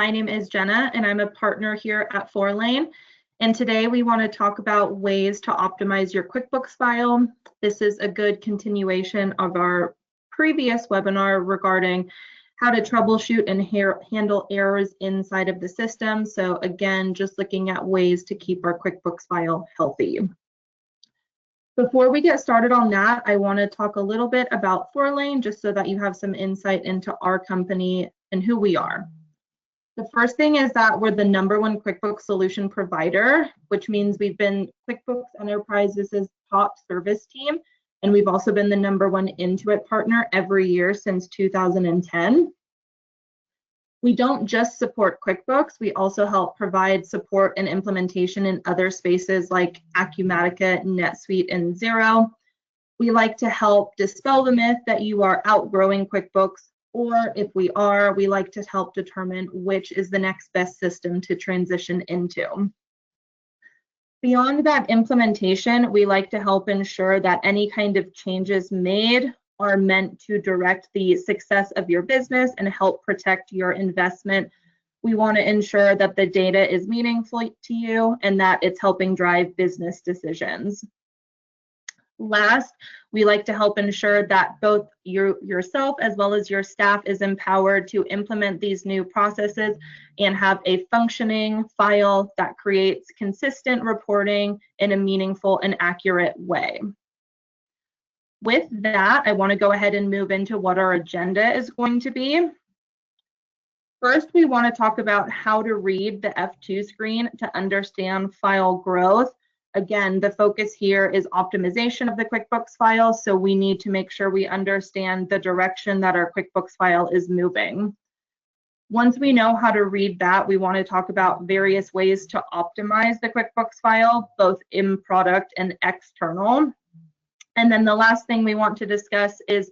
My name is Jenna, and I'm a partner here at Fourlane. And today we want to talk about ways to optimize your QuickBooks file. This is a good continuation of our previous webinar regarding how to troubleshoot and handle errors inside of the system. So again, just looking at ways to keep our QuickBooks file healthy. Before we get started on that, I want to talk a little bit about Fourlane, just so that you have some insight into our company and who we are. The first thing is that we're the #1 QuickBooks solution provider, which means we've been QuickBooks Enterprise's top service team, and we've also been the #1 Intuit partner every year since 2010. We don't just support QuickBooks, we also help provide support and implementation in other spaces like Acumatica, NetSuite, and Xero. We like to help dispel the myth that you are outgrowing QuickBooks, or if we are, we like to help determine which is the next best system to transition into. Beyond that implementation, we like to help ensure that any kind of changes made are meant to direct the success of your business and help protect your investment. We want to ensure that the data is meaningful to you and that it's helping drive business decisions. Last, we like to help ensure that both yourself as well as your staff is empowered to implement these new processes and have a functioning file that creates consistent reporting in a meaningful and accurate way. With that, I want to go ahead and move into what our agenda is going to be. First, we want to talk about how to read the F2 screen to understand file growth. Again, the focus here is optimization of the QuickBooks file, so we need to make sure we understand the direction that our QuickBooks file is moving. Once we know how to read that, we want to talk about various ways to optimize the QuickBooks file, both in product and external. And then the last thing we want to discuss is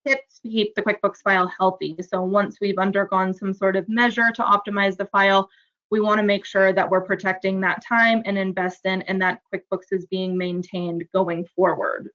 tips to keep the QuickBooks file healthy. So once we've undergone some sort of measure to optimize the file, we want to make sure that we're protecting that time and invest in, and that QuickBooks is being maintained going forward.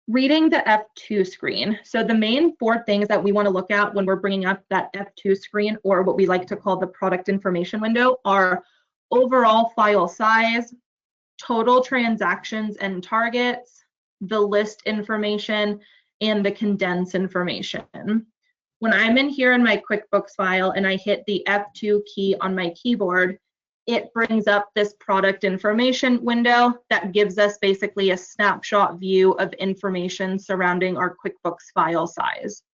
Reading the F2 screen. So the main 4 things that we want to look at when we're bringing up that F2 screen, or what we like to call the product information window, are overall file size, total transactions and targets, the list information, and the condense information. When I'm in here in my QuickBooks file and I hit the F2 key on my keyboard, it brings up this product information window that gives us basically a snapshot view of information surrounding our QuickBooks file size.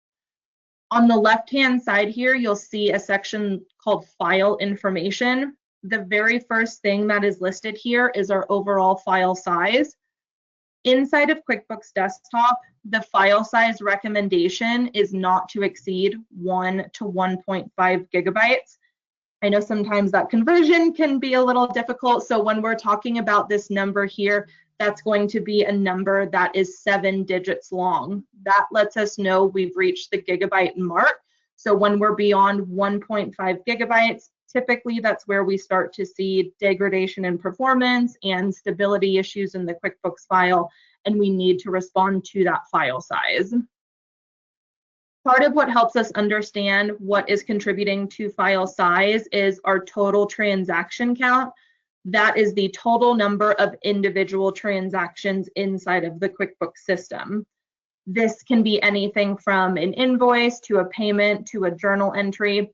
On the left-hand side here, you'll see a section called File Information. The very first thing that is listed here is our overall file size. Inside of QuickBooks Desktop, the file size recommendation is not to exceed 1 to 1.5 gigabytes. I know sometimes that conversion can be a little difficult, so when we're talking about this number here, that's going to be a number that is 7 digits long. That lets us know we've reached the gigabyte mark. So when we're beyond 1.5 gigabytes, typically that's where we start to see degradation in performance and stability issues in the QuickBooks file, and we need to respond to that file size. Part of what helps us understand what is contributing to file size is our total transaction count. That is the total number of individual transactions inside of the QuickBooks system. This can be anything from an invoice to a payment to a journal entry.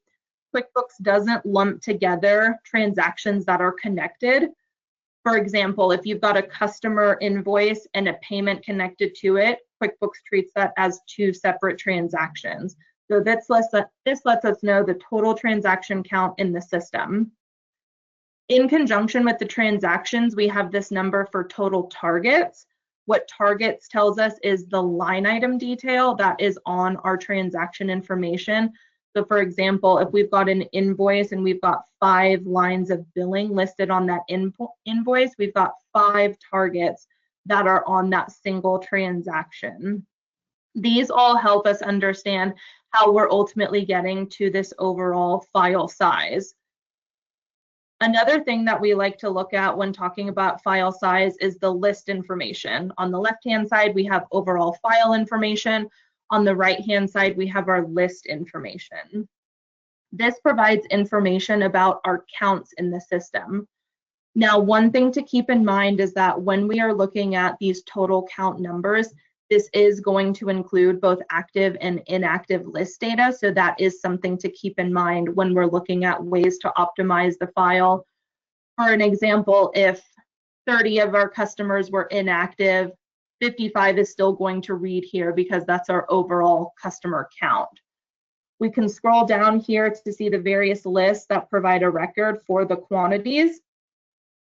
QuickBooks doesn't lump together transactions that are connected. For example, if you've got a customer invoice and a payment connected to it, QuickBooks treats that as 2 separate transactions. So this lets us know the total transaction count in the system. In conjunction with the transactions, we have this number for total targets. What targets tells us is the line item detail that is on our transaction information. So for example, if we've got an invoice and we've got 5 lines of billing listed on that invoice, we've got 5 targets that are on that single transaction. These all help us understand how we're ultimately getting to this overall file size. Another thing that we like to look at when talking about file size is the list information. On the left-hand side, we have overall file information. On the right-hand side, we have our list information. This provides information about our counts in the system. Now, one thing to keep in mind is that when we are looking at these total count numbers, this is going to include both active and inactive list data. So that is something to keep in mind when we're looking at ways to optimize the file. For an example, if 30 of our customers were inactive, 55 is still going to read here because that's our overall customer count. We can scroll down here to see the various lists that provide a record for the quantities.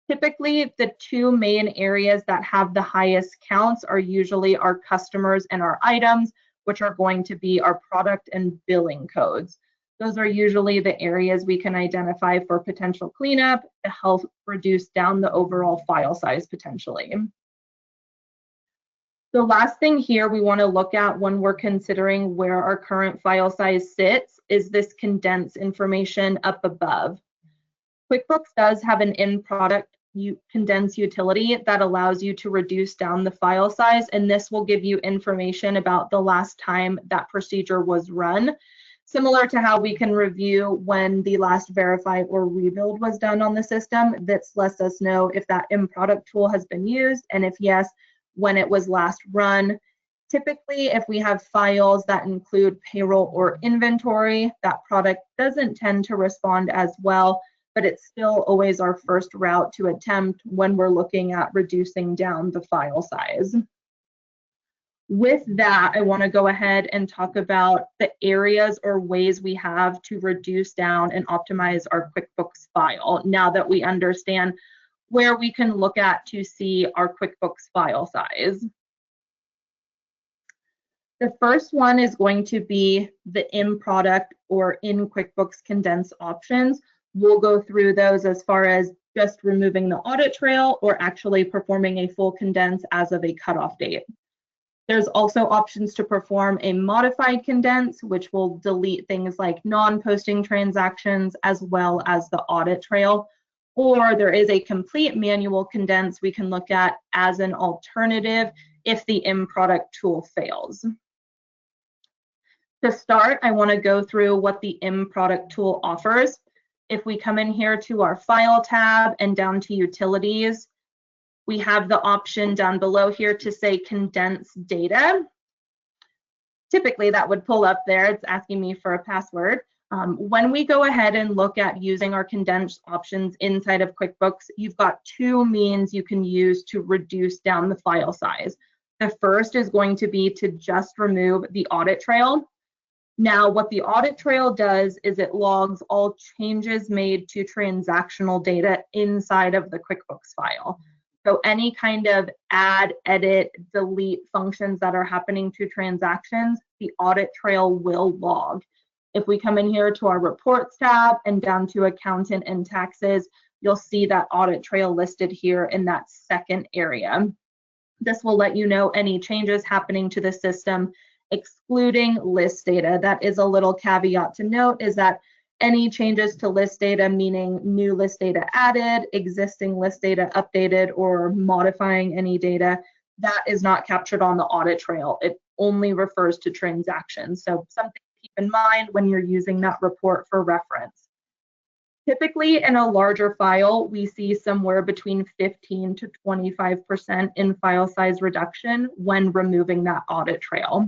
Typically, the two main areas that have the highest counts are usually our customers and our items, which are going to be our product and billing codes. Those are usually the areas we can identify for potential cleanup to help reduce down the overall file size potentially. The last thing here we want to look at when we're considering where our current file size sits is this condense information up above. QuickBooks does have an in-product condense utility that allows you to reduce down the file size, and this will give you information about the last time that procedure was run, similar to how we can review when the last verify or rebuild was done on the system. This lets us know if that in-product tool has been used, and if yes, when it was last run. Typically, if we have files that include payroll or inventory, that product doesn't tend to respond as well, but it's still always our first route to attempt when we're looking at reducing down the file size. With that, I want to go ahead and talk about the areas or ways we have to reduce down and optimize our QuickBooks file now that we understand where we can look at to see our QuickBooks file size. The first one is going to be the in product or in QuickBooks condense options. We'll go through those as far as just removing the audit trail or actually performing a full condense as of a cutoff date. There's also options to perform a modified condense, which will delete things like non-posting transactions as well as the audit trail. Or there is a complete manual condense we can look at as an alternative if the in-product tool fails. To start, I want to go through what the in-product tool offers. If we come in here to our File tab and down to Utilities, we have the option down below here to say Condense Data. Typically, that would pull up there. It's asking me for a password. When we go ahead and look at using our condensed options inside of QuickBooks, you've got two means you can use to reduce down the file size. The first is going to be to just remove the audit trail. Now, what the audit trail does is it logs all changes made to transactional data inside of the QuickBooks file. So any kind of add, edit, delete functions that are happening to transactions, the audit trail will log. If we come in here to our Reports tab and down to Accountant and Taxes, you'll see that audit trail listed here in that second area. This will let you know any changes happening to the system, excluding list data. That is a little caveat to note, is that any changes to list data, meaning new list data added, existing list data updated, or modifying any data, that is not captured on the audit trail. It only refers to transactions. So something to keep in mind when you're using that report for reference. Typically, in a larger file, we see somewhere between 15 to 25% in file size reduction when removing that audit trail.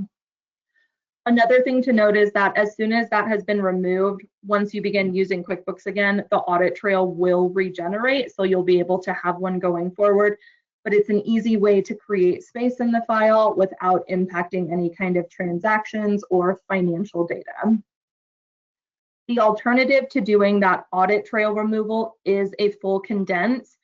Another thing to note is that as soon as that has been removed, once you begin using QuickBooks again, the audit trail will regenerate, so you'll be able to have one going forward. But it's an easy way to create space in the file without impacting any kind of transactions or financial data. The alternative to doing that audit trail removal is a full condense.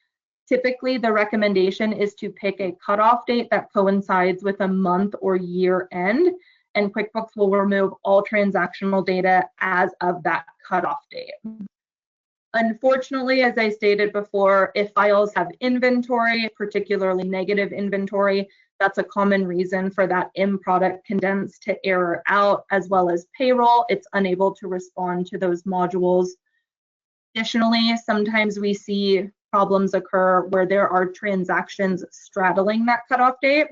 Typically, the recommendation is to pick a cutoff date that coincides with a month or year end, and QuickBooks will remove all transactional data as of that cutoff date. Unfortunately, as I stated before, if files have inventory, particularly negative inventory, that's a common reason for that in-product condense to error out, as well as payroll. It's unable to respond to those modules. Additionally, sometimes we see problems occur where there are transactions straddling that cutoff date.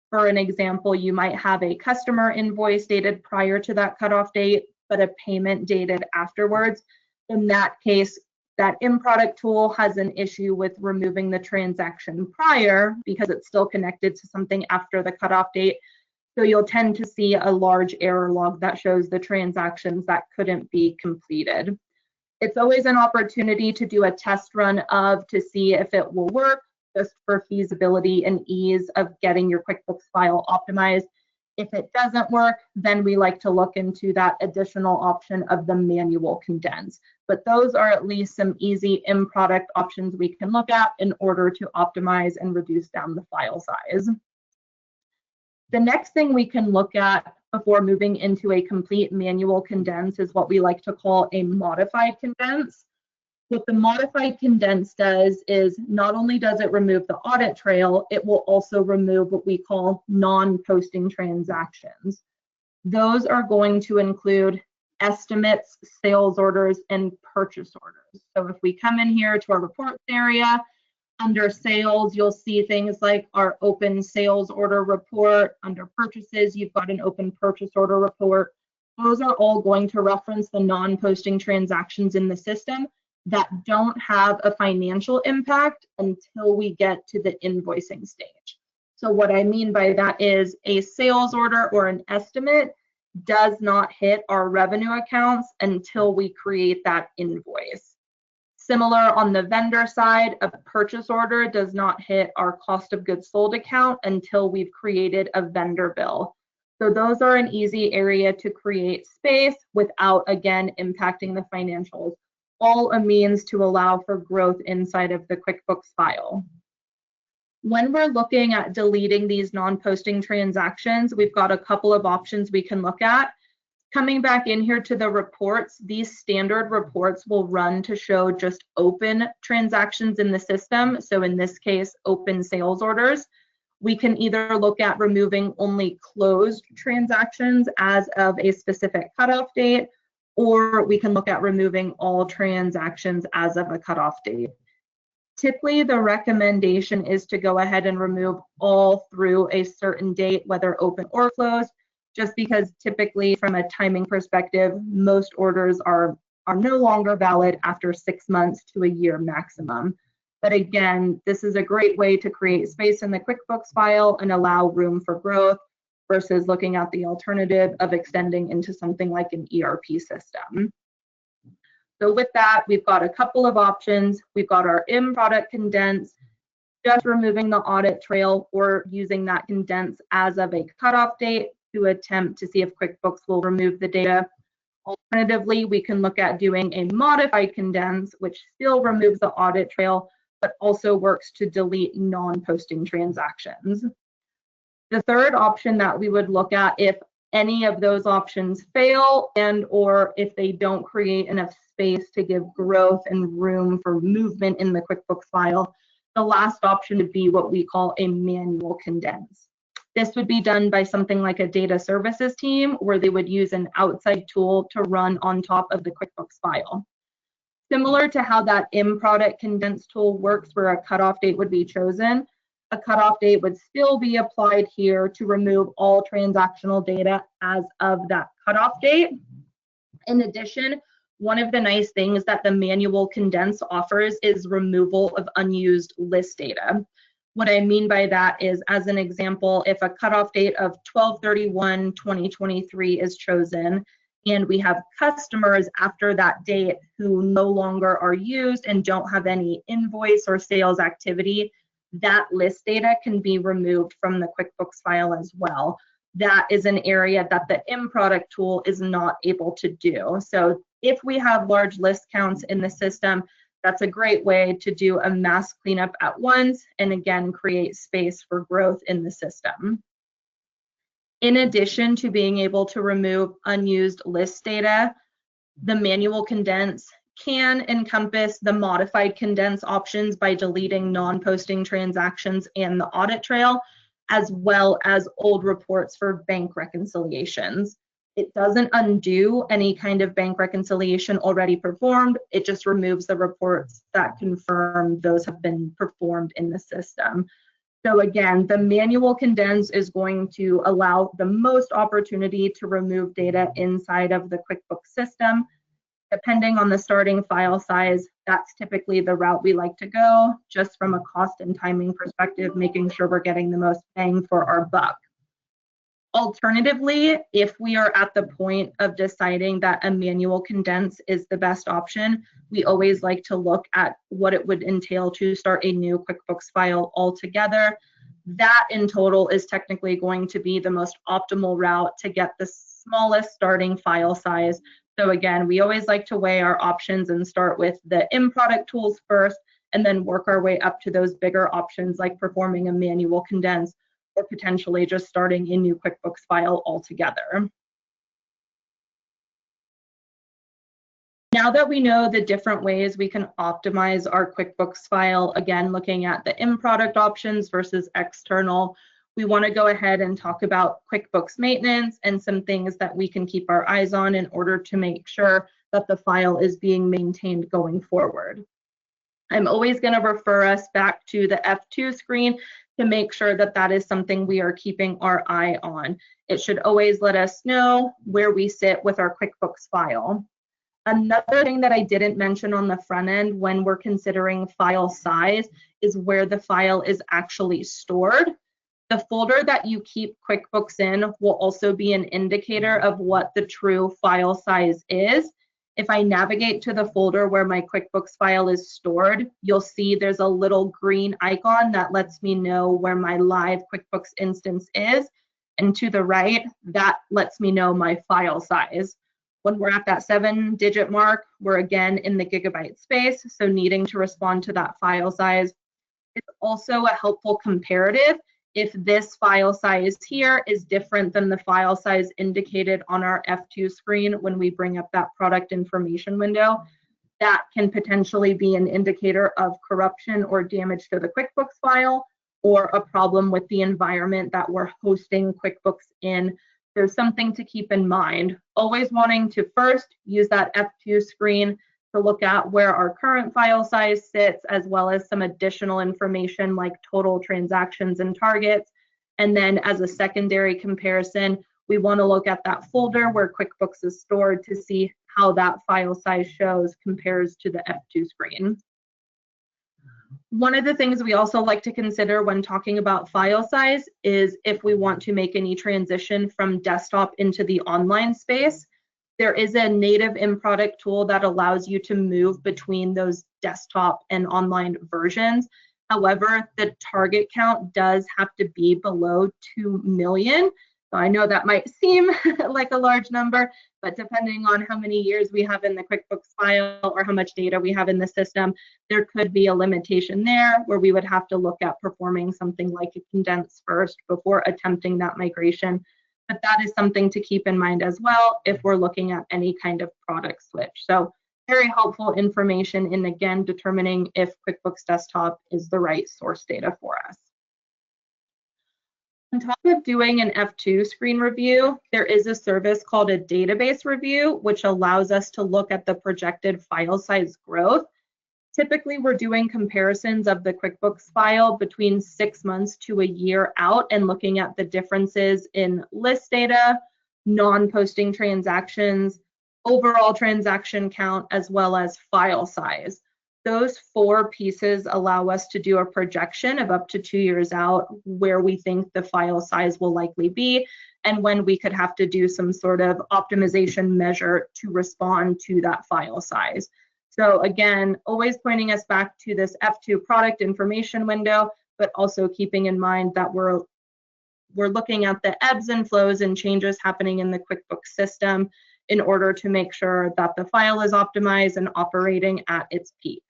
For an example, you might have a customer invoice dated prior to that cutoff date, but a payment dated afterwards. In that case, that in-product tool has an issue with removing the transaction prior because it's still connected to something after the cutoff date. So you'll tend to see a large error log that shows the transactions that couldn't be completed. It's always an opportunity to do a test run to see if it will work, just for feasibility and ease of getting your QuickBooks file optimized. If it doesn't work, then we like to look into that additional option of the manual condense. But those are at least some easy in-product options we can look at in order to optimize and reduce down the file size. The next thing we can look at before moving into a complete manual condense is what we like to call a modified condense. What the modified condense does is not only does it remove the audit trail, it will also remove what we call non-posting transactions. Those are going to include estimates, sales orders, and purchase orders. So if we come in here to our reports area, under sales, you'll see things like our open sales order report. Under purchases, you've got an open purchase order report. Those are all going to reference the non-posting transactions in the system that don't have a financial impact until we get to the invoicing stage. So what I mean by that is a sales order or an estimate does not hit our revenue accounts until we create that invoice. Similar on the vendor side, a purchase order does not hit our cost of goods sold account until we've created a vendor bill. So those are an easy area to create space without, again, impacting the financials. All a means to allow for growth inside of the QuickBooks file. When we're looking at deleting these non-posting transactions, we've got a couple of options we can look at. Coming back in here to the reports, these standard reports will run to show just open transactions in the system. So in this case, open sales orders. We can either look at removing only closed transactions as of a specific cutoff date, or we can look at removing all transactions as of a cutoff date. Typically, the recommendation is to go ahead and remove all through a certain date, whether open or closed, just because typically from a timing perspective, most orders are no longer valid after 6 months to a year maximum. But again, this is a great way to create space in the QuickBooks file and allow room for growth versus looking at the alternative of extending into something like an ERP system. So with that, we've got a couple of options. We've got our in-product condense, just removing the audit trail or using that condense as of a cutoff date to attempt to see if QuickBooks will remove the data. Alternatively, we can look at doing a modified condense, which still removes the audit trail, but also works to delete non-posting transactions. The third option that we would look at if any of those options fail and or if they don't create enough space to give growth and room for movement in the QuickBooks file, the last option would be what we call a manual condense. This would be done by something like a data services team where they would use an outside tool to run on top of the QuickBooks file. Similar to how that in-product condense tool works where a cutoff date would be chosen, a cutoff date would still be applied here to remove all transactional data as of that cutoff date. In addition, one of the nice things that the manual condense offers is removal of unused list data. What I mean by that is, as an example, if a cutoff date of 12/31/2023 is chosen, and we have customers after that date who no longer are used and don't have any invoice or sales activity, that list data can be removed from the QuickBooks file as well. That is an area that the in-product tool is not able to do. So if we have large list counts in the system, that's a great way to do a mass cleanup at once and again create space for growth in the system. In addition to being able to remove unused list data, the manual condense can encompass the modified condense options by deleting non-posting transactions and the audit trail, as well as old reports for bank reconciliations. It doesn't undo any kind of bank reconciliation already performed. It just removes the reports that confirm those have been performed in the system. So again, the manual condense is going to allow the most opportunity to remove data inside of the QuickBooks system. Depending on the starting file size, that's typically the route we like to go, just from a cost and timing perspective, making sure we're getting the most bang for our buck. Alternatively, if we are at the point of deciding that a manual condense is the best option, we always like to look at what it would entail to start a new QuickBooks file altogether. That in total is technically going to be the most optimal route to get the smallest starting file size. So again, we always like to weigh our options and start with the in-product tools first, and then work our way up to those bigger options like performing a manual condense, or potentially just starting a new QuickBooks file altogether. Now that we know the different ways we can optimize our QuickBooks file, again, looking at the in-product options versus external, we want to go ahead and talk about QuickBooks maintenance and some things that we can keep our eyes on in order to make sure that the file is being maintained going forward. I'm always going to refer us back to the F2 screen to make sure that that is something we are keeping our eye on. It should always let us know where we sit with our QuickBooks file. Another thing that I didn't mention on the front end when we're considering file size is where the file is actually stored. The folder that you keep QuickBooks in will also be an indicator of what the true file size is. If I navigate to the folder where my QuickBooks file is stored, you'll see there's a little green icon that lets me know where my live QuickBooks instance is. And to the right, that lets me know my file size. When we're at that 7-digit mark, we're again in the gigabyte space, so needing to respond to that file size. It's also a helpful comparative if this file size here is different than the file size indicated on our F2 screen when we bring up that product information window. That can potentially be an indicator of corruption or damage to the QuickBooks file, or a problem with the environment that we're hosting QuickBooks in. There's something to keep in mind. Always wanting to first use that F2 screen to look at where our current file size sits, as well as some additional information like total transactions and targets. And then as a secondary comparison, we want to look at that folder where QuickBooks is stored to see how that file size shows compares to the F2 screen. One of the things we also like to consider when talking about file size is if we want to make any transition from desktop into the online space. There is a native in-product tool that allows you to move between those desktop and online versions. However, the target count does have to be below 2 million. So I know that might seem like a large number, but depending on how many years we have in the QuickBooks file or how much data we have in the system, there could be a limitation there where we would have to look at performing something like a condense first before attempting that migration. But that is something to keep in mind as well if we're looking at any kind of product switch. So very helpful information in, again, determining if QuickBooks Desktop is the right source data for us. On top of doing an F2 screen review, there is a service called a database review, which allows us to look at the projected file size growth. Typically, we're doing comparisons of the QuickBooks file between 6 months to a year out and looking at the differences in list data, non-posting transactions, overall transaction count, as well as file size. Those 4 pieces allow us to do a projection of up to 2 years out where we think the file size will likely be and when we could have to do some sort of optimization measure to respond to that file size. So again, always pointing us back to this F2 product information window, but also keeping in mind that we're looking at the ebbs and flows and changes happening in the QuickBooks system in order to make sure that the file is optimized and operating at its peak.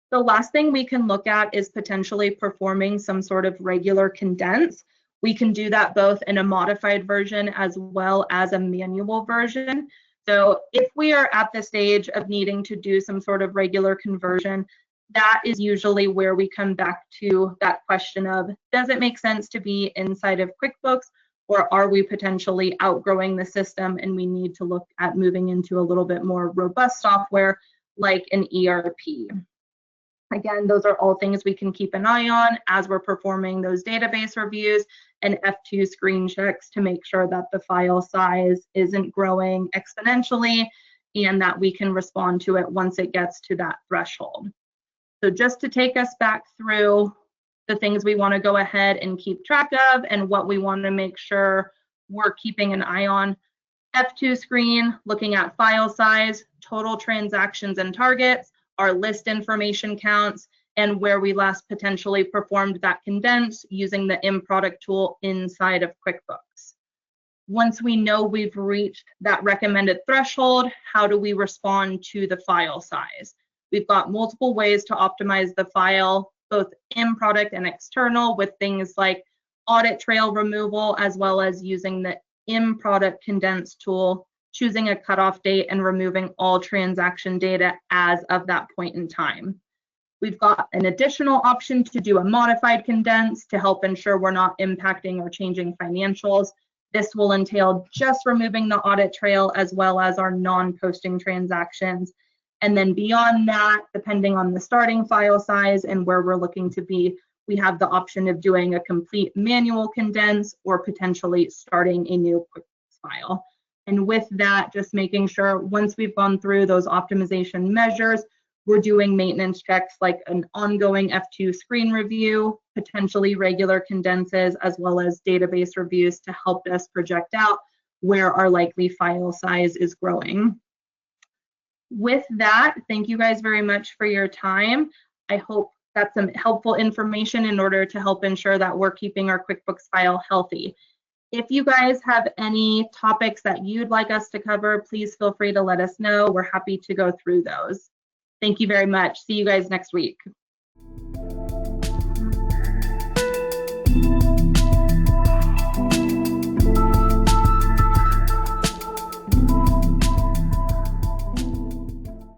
The last thing we can look at is potentially performing some sort of regular condense. We can do that both in a modified version as well as a manual version. So if we are at the stage of needing to do some sort of regular conversion, that is usually where we come back to that question of, does it make sense to be inside of QuickBooks, or are we potentially outgrowing the system and we need to look at moving into a little bit more robust software like an ERP? Again, those are all things we can keep an eye on as we're performing those database reviews and F2 screen checks to make sure that the file size isn't growing exponentially and that we can respond to it once it gets to that threshold. So just to take us back through the things we want to go ahead and keep track of and what we want to make sure we're keeping an eye on. F2 screen, looking at file size, total transactions and targets, our list information counts, and where we last potentially performed that condense using the in-product tool inside of QuickBooks. Once we know we've reached that recommended threshold, how do we respond to the file size? We've got multiple ways to optimize the file, both in-product and external, with things like audit trail removal, as well as using the in-product condense tool, choosing a cutoff date and removing all transaction data as of that point in time. We've got an additional option to do a modified condense to help ensure we're not impacting or changing financials. This will entail just removing the audit trail as well as our non-posting transactions. And then beyond that, depending on the starting file size and where we're looking to be, we have the option of doing a complete manual condense or potentially starting a new QuickBooks file. And with that, just making sure once we've gone through those optimization measures, we're doing maintenance checks like an ongoing F2 screen review, potentially regular condenses, as well as database reviews to help us project out where our likely file size is growing. With that, thank you guys very much for your time. I hope that's some helpful information in order to help ensure that we're keeping our QuickBooks file healthy. If you guys have any topics that you'd like us to cover, please feel free to let us know. We're happy to go through those. Thank you very much. See you guys next week.